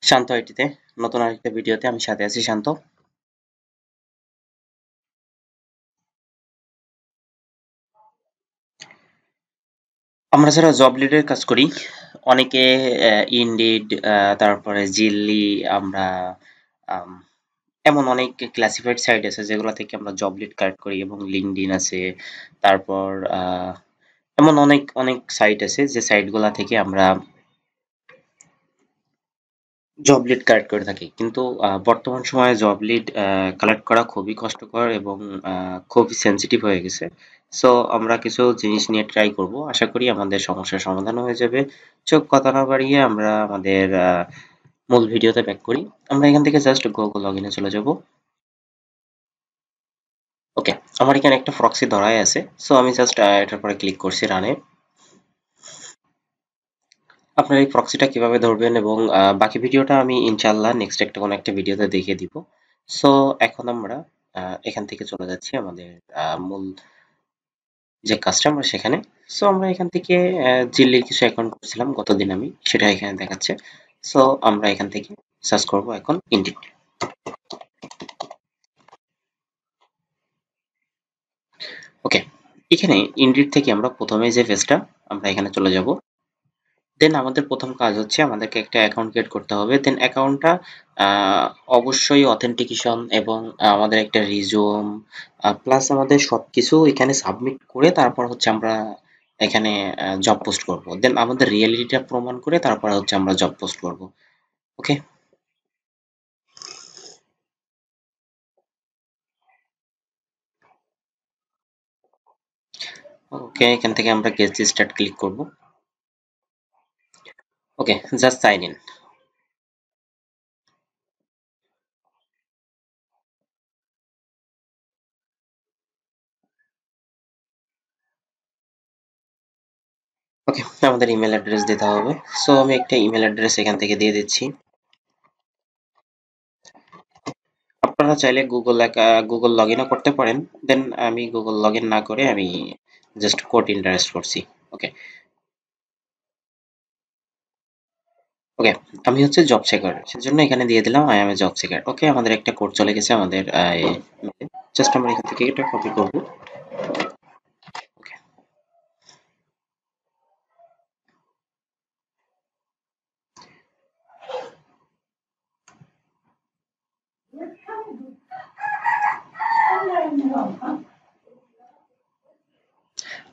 শান্ত আইটিতে নতুন আরেকটা ভিডিওতে আমি সাথে আছি শান্ত। আমরা যারা জব লিডের কাজ করি অনেকে ইনডিড, তারপরে জিল্লি, আমরা আম, এমন অনেক ক্লাসিফাইড সাইট আছে যেগুলো থেকে আমরা জব লিড কালেক্ট করি এবং লিঙ্কডইন আছে। তারপর এমন অনেক অনেক সাইট আছে যে সাইটগুলা থেকে আমরা জব লিড কালেক্ট করে থাকি, কিন্তু বর্তমান সময়ে জব লিড কালেক্ট করা খুবই কষ্টকর এবং খুবই সেনসিটিভ হয়ে গেছে। সো আমরা কিছু জিনিস নিয়ে ট্রাই করব, আশা করি আমাদের সমস্যার সমাধান হয়ে যাবে। চোখ কথা না বাড়িয়ে আমরা আমাদের মূল ভিডিওতে ব্যাক করি। আমরা এখান থেকে জাস্ট গুগল লগ ইনে চলে যাব। ওকে, আমার এখানে একটা প্রক্সি ধরাই আছে, সো আমি জাস্ট এটার পরে ক্লিক করছি রানে। আপনার এই প্রক্সিটা কিভাবে ধরবেন এবং বাকি ভিডিওটা আমি ইনশাল্লাহ নেক্সট একটা কোনো একটা ভিডিওতে দেখিয়ে দিব। সো এখন আমরা এখান থেকে চলে যাচ্ছি আমাদের মূল যে কাজটা আমরা সেখানে। সো আমরা এখান থেকে জিল্লির কিছু অ্যাকাউন্ট করছিলাম গতদিন, আমি সেটা এখানে দেখাচ্ছে। সো আমরা এখান থেকে সার্চ করব এখন ইন্ডিড। ওকে, এখানে ইন্ডিড থেকে আমরা প্রথমে যে পেজটা আমরা এখানে চলে যাব। দেন আমাদের প্রথম কাজ হচ্ছে আমাদেরকে একটা অ্যাকাউন্ট ক্রিয়েট করতে হবে। দেন অ্যাকাউন্টটা অবশ্যই অথেন্টিকেশন এবং আমাদের একটা রিজুম প্লাস আমাদের সবকিছু এখানে সাবমিট করে তারপর হচ্ছে আমরা এখানে জব পোস্ট করব। দেন আমাদের রিয়েলিটিটা প্রমাণ করে তারপর হচ্ছে আমরা জব পোস্ট করব। ওকে। ওকে, এখান থেকে আমরা গেট স্টার্ট ক্লিক করব। ওকে, জাস্ট সাইন ইন। ওকে, আমাদের ইমেল অ্যাড্রেস দিতে হবে। সো আমি একটা ইমেল অ্যাড্রেস এখান থেকে দিয়ে দিচ্ছি। আপনারা চাইলে গুগল লগ ইনও করতে পারেন। দেন আমি গুগল লগ ইন না করে আমি জাস্ট কোড ইন্টারেস্ট করছি। ওকে। ওকে, আমি হচ্ছে জব সেকার, সেজন্য এখানে দিয়ে দিলাম I am a job seeker. Okay, আমাদের একটা কোড চলে গেছে আমাদের জাস্ট আমরা এখান থেকে এটা কপি করব। ওকে।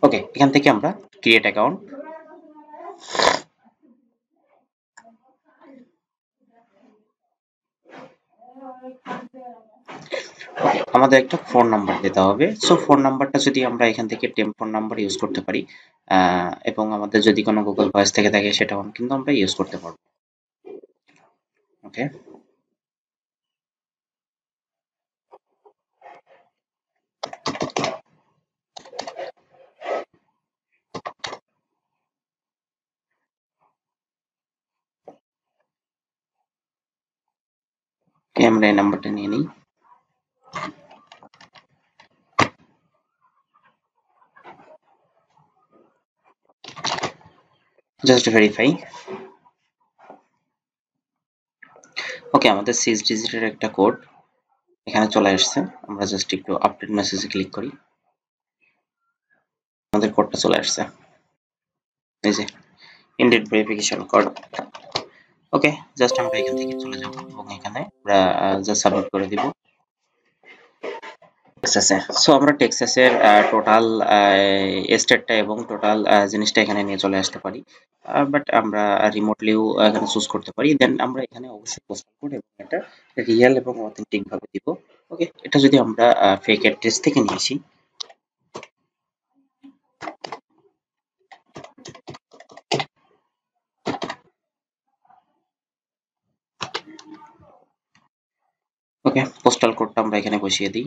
ওকে, এখান থেকে আমরা ক্রিয়েট অ্যাকাউন্ট। আমাদের একটা ফোন নাম্বার দিতে হবে। সো ফোন নাম্বারটা যদি আমরা এখান থেকে টেম্প ফোন নাম্বার ইউজ করতে পারি, এবং আমাদের যদি কোনো গুগল ভয়েস থেকে থাকে সেটাও কিন্তু আমরা ইউজ করতে পারবো। ওকে। আমরা এই নাম্বারটা নিয়ে নিই। Just verify. ওকে, আমাদের 6 ডিজিটের একটা কোড এখানে চলে আসছে। আমরা জাস্ট একটু আপডেট মেসেজে ক্লিক করি। আমাদের কোডটা চলে আসছে, এই যে ইনডেড ভেরিফিকেশন কোড। ওকে, জাস্ট আমরা এখান থেকে চলে যাব এবং এখানে আমরা জাস্ট সাবমিট করে দিব। টেক্সাসে, সো আমরা টেক্সাসের টোটাল স্টেটটা এবং টোটাল জিনিসটা এখানে নিয়ে চলে আসতে পারি। বাট আমরা রিমোটলিও এখানে চুজ করতে পারি। দেন আমরা এখানে অবশ্যই পোস্টাল কোড এবং এটা রিয়েল এবং অথেন্টিক ভাবে দিব। ওকে, এটা যদি আমরা ফেক অ্যাড্রেস থেকে নিয়েছি। ওকে, পোস্টাল কোডটা আমরা এখানে বসিয়ে দিই।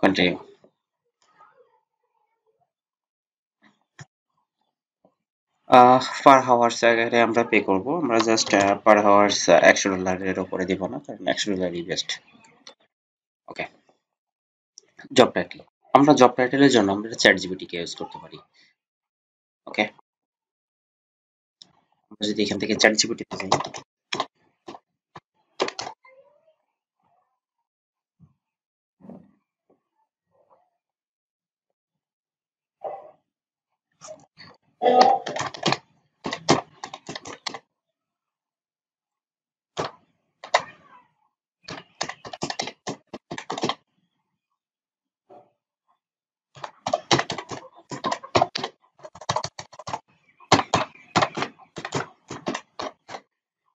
কন্টিনিউ। পার হাওয়ার্স জায়গায় আমরা পে করব। আমরা জাস্ট পার হাওয়ার্স $100 উপরে দিব না, কারণ $100 বেস্ট। ওকে, জব টাইটেল। আমরা জব টাইটেলের জন্য আমরা চ্যাট জিপিটি কে ইউজ করতে পারি। ওকে, যদি এখান থেকে ChatGPT-তে যাই,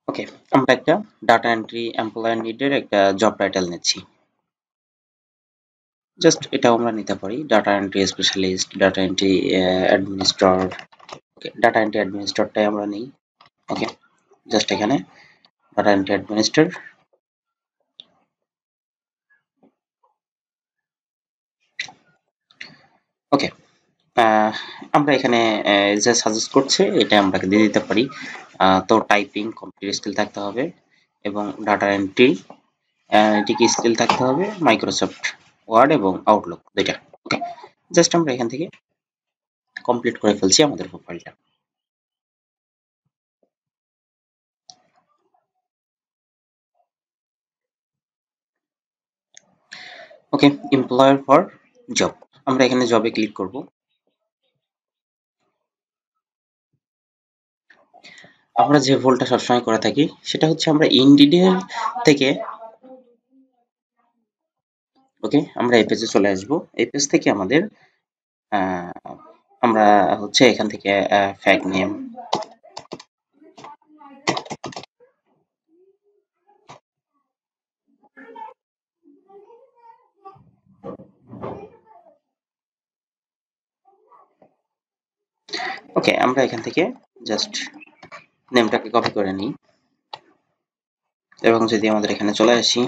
ওকে, আমরা একটা ডাটা এন্ট্রি এমপ্লয়ার নিডের একটা জব টাইটেল নিচ্ছি। জাস্ট এটাও আমরা নিতে পারি, data entry specialist, data entry administrator. Okay, data entry অ্যাডমিনিস্ট্রেটরটাই আমরা নিই। ওকে, জাস্ট এখানে ডাটা এন্ট্রি অ্যাডমিনিস্ট্রেটর। ওকে, আমরা এখানে যে সাজেস্ট করছে এটা আমরা দিয়ে দিতে পারি। তো টাইপিং কম্পিউটার স্কিল থাকতে হবে এবং ডাটা এন্ট্রি এটিকে স্কিল থাকতে হবে মাইক্রোসফট ওয়ার্ড এবং আউটলুক দুইটা। ওকে, জাস্ট আমরা এখান থেকে কমপ্লিট করে ফেলছি আমাদের প্রোফাইলটা। ওকে, এমপ্লয়ার ফর জব, আমরা এখানে জবে ক্লিক করব। আমরা যে ভুলটা সবসময় করে থাকি সেটা হচ্ছে আমরা ইনডিডের থেকে, ওকে, আমরা এই পেজে চলে আসব। এই পেজ থেকে আমাদের আমরা হচ্ছে এখান থেকে ফ্যাক নেম, ওকে, আমরা এখান থেকে জাস্ট নেমটাকে কপি করে নিই এবং যদি আমাদের এখানে চলে আসি,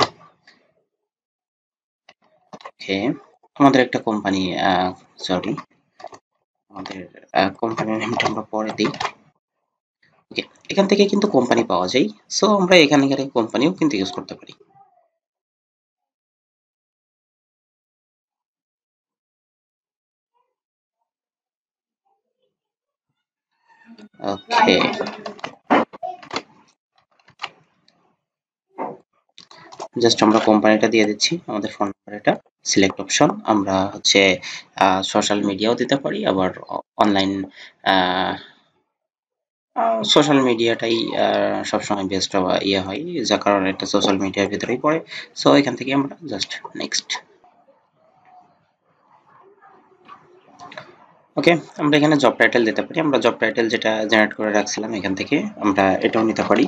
ওকে, আমাদের একটা কোম্পানি, সরি, আমাদের কোম্পানির নেমটা আমরা পরে দিই। ওকে, এখান থেকে কিন্তু কোম্পানি পাওয়া যায়, সো আমরা এখানকার কোম্পানিও কিন্তু ইউজ করতে পারি। ওকে, জাস্ট আমরা কোম্পানিটা দিয়ে দিচ্ছি, আমাদের ফোন নাম্বার এটা, সিলেক্ট অপশন, আমরা হচ্ছে সোশ্যাল মিডিয়াও দিতে পারি, আবার অনলাইন সোশ্যাল মিডিয়াটাই সবসময় বেস্ট ইয়ে হয়, যার কারণে এটা সোশ্যাল মিডিয়ার ভিতরেই পড়ে। সো এখান থেকে আমরা জাস্ট নেক্সট। ওকে, আমরা এখানে জব টাইটেল দিতে পারি, আমরা জব টাইটেল যেটা জেনারেট করে রাখছিলাম এখান থেকে আমরা এটাও নিতে পারি।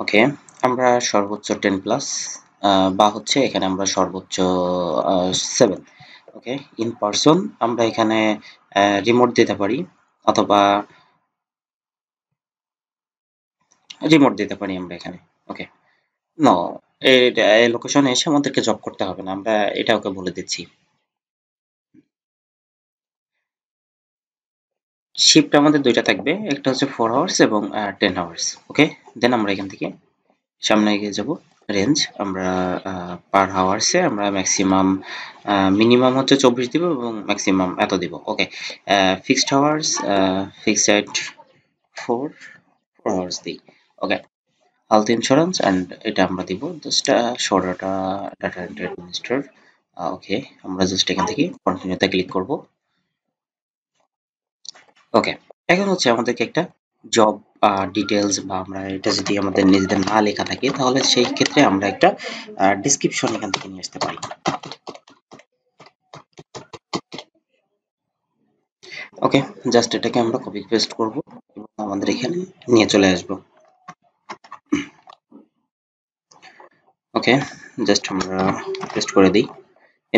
ওকে, আমরা সর্বোচ্চ 10+ বা হচ্ছে এখানে আমরা সর্বোচ্চ 7। ওকে, ইন পারসন আমরা এখানে রিমোট দিতে পারি, অথবা রিমোট দিতে পারি আমরা এখানে। ওকে, নো, এই লোকেশনে এসে আমাদেরকে জব করতে হবে না, আমরা এটা ওকে বলে দিচ্ছি। শিফট আমাদের দুইটা থাকবে, একটা হচ্ছে 4 আওয়ার্স এবং 10 আওয়ার্স। ওকে, দেন আমরা এখান থেকে সামনে এগিয়ে যাব। রেঞ্জ আমরা পার আওয়ার্সে আমরা ম্যাক্সিমাম, মিনিমাম হচ্ছে 24 দিব এবং ম্যাক্সিমাম এত দিব। Okay, fixed hours, fixed 4 hours দিই। ওকে, হেলথ ইন্স্যুরেন্স অ্যান্ড এটা আমরা দিব just show data, data entry administrator. Okay, আমরা জাস্ট এখান থেকে কন্টিনিউতে ক্লিক করব। ওকে, এখন হচ্ছে আমাদেরকে একটা জব ডিটেলস, বা আমরা এটা যদি আমাদের নিজেদের না লেখা থাকে তাহলে সেই ক্ষেত্রে আমরা একটা ডেসক্রিপশন এখান থেকে নিয়ে আসতে পারি। ওকে, জাস্ট এটাকে আমরা কপি পেস্ট করব এবং আমাদের এখানে নিয়ে চলে আসব। ওকে, জাস্ট আমরা পেস্ট করে দিই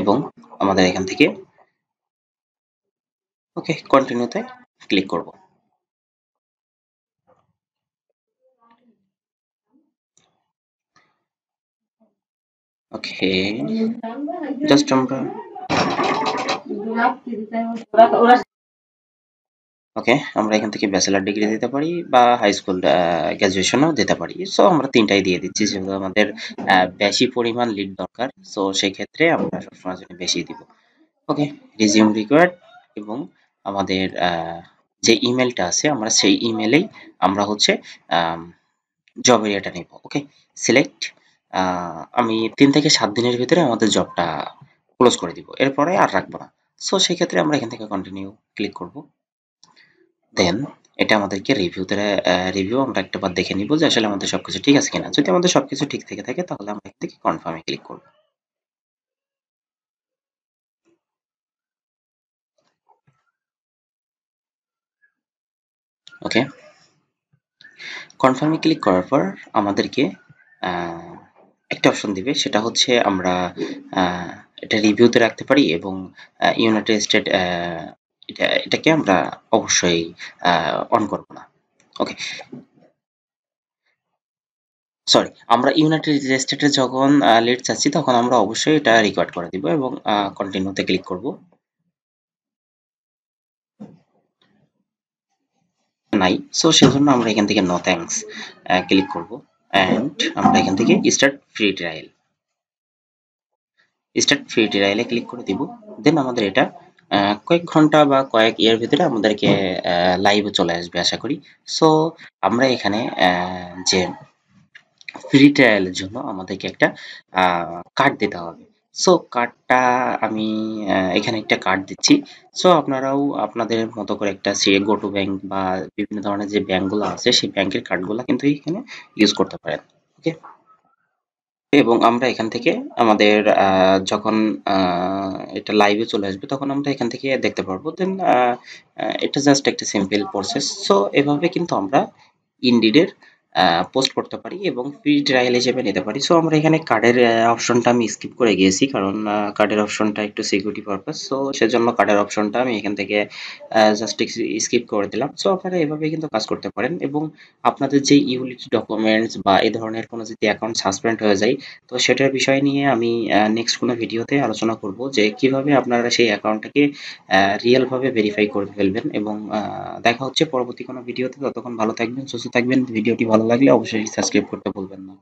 এবং আমাদের এখান থেকে ওকে কন্টিনিউতে ক্লিক করব। ওকে, জাস্ট আমরা ওকে, আমরা এখান থেকে ব্যাচেলর ডিগ্রি দিতে পারি বা হাই স্কুল গ্র্যাজুয়েশনও দিতে পারি। সো আমরা তিনটাই দিয়ে দিচ্ছি, যেহেতু আমাদের বেশি পরিমাণ লিড দরকার, সো সেই ক্ষেত্রে আমরা সবসময় জন্য বেশি দিব। ওকে, রিজিউম রিকোয়ার্ড এবং আমাদের যে ইমেলটা আছে আমরা সেই ইমেলেই আমরা হচ্ছে জব এরিয়াটা নিব। ওকে, সিলেক্ট। আমি 3 থেকে 7 দিনের ভিতরে আমাদের জবটা ক্লোজ করে দিব, এরপরে আর রাখবো না। সো সেই ক্ষেত্রে আমরা এখান থেকে কন্টিনিউ ক্লিক করব। দেন এটা আমাদেরকে রিভিউ আমরা একটাবার দেখে নিব যে আসলে আমাদের সবকিছু ঠিক আছে কিনা। যদি আমাদের সবকিছু ঠিক থেকে থাকে তাহলে আমরা এখান থেকে কনফার্মে ক্লিক করব। ওকে, কনফার্মে ক্লিক করার পর আমাদেরকে একটা অপশন দিবে, সেটা হচ্ছে আমরা এটা রিভিউতে রাখতে পারি এবং ইউনাইটেড স্টেট এটাকে আমরা অবশ্যই অন করব না। ওকে, সরি, আমরা ইউনাইটেড স্টেটে যখন লিড চাচ্ছি তখন আমরা অবশ্যই এটা রেকর্ড করে দিব এবং কন্টিনিউতে ক্লিক করব। নাই, সো সেজন্য আমরা এখান থেকে নো থ্যাঙ্কস ক্লিক করব অ্যান্ড আমরা এখান থেকে স্টার্ট ফ্রি ট্রায়ালে ক্লিক করে দিব। দেন আমাদের এটা কয়েক ঘন্টা বা কয়েক ইয়ার ভিতরে আমাদেরকে লাইভে চলে আসবে আশা করি। সো আমরা এখানে যে ফ্রি ট্রায়ালের জন্য আমাদেরকে একটা কার্ড দিতে হবে। সো কার্ডটা আমি এখানে একটা কার্ড দিচ্ছি। সো আপনারাও আপনাদের মতো করে একটা গো টু ব্যাংক বা বিভিন্ন ধরনের যে ব্যাংকগুলো আছে সেই ব্যাংকের কার্ডগুলো কিন্তু এখানে ইউজ করতে পারেন। ওকে, এবং আমরা এখান থেকে আমাদের যখন এটা লাইভে চলে আসবে তখন আমরা এখান থেকে দেখতে পারবো। দেন এটা জাস্ট একটা সিম্পল প্রসেস। সো এভাবে কিন্তু আমরা ইনডিডের পোস্ট করতে পারি এবং ফ্রি ট্রায়াল হিসেবে নিতে পারি। সো আমরা এখানে কার্ডের অপশনটা আমি স্কিপ করে গিয়েছি কারণ কার্ডের অপশনটা একটু সিকিউরিটি পারপাস। সো সেজন্য কার্ডের অপশনটা আমি এখান থেকে জাস্ট স্কিপ করে দিলাম। সো আপনারা এভাবে কিন্তু কাজ করতে পারেন এবং আপনাদের যে ইউটিলিটি ডকুমেন্টস বা এই ধরনের কোনো যদি অ্যাকাউন্ট সাসপেন্ড হয়ে যায় তো সেটার বিষয় নিয়ে আমি নেক্সট কোনো ভিডিওতে আলোচনা করব যে কিভাবে আপনারা সেই অ্যাকাউন্টটাকে রিয়েল ভাবে ভেরিফাই করে ফেলবেন। এবং দেখা হচ্ছে পরবর্তী কোনো ভিডিওতে। ততক্ষণ ভালো থাকবেন, সুস্থ থাকবেন। ভিডিওটি ভালো লাগলে অবশ্যই সাবস্ক্রাইব করতে ভুলবেন না।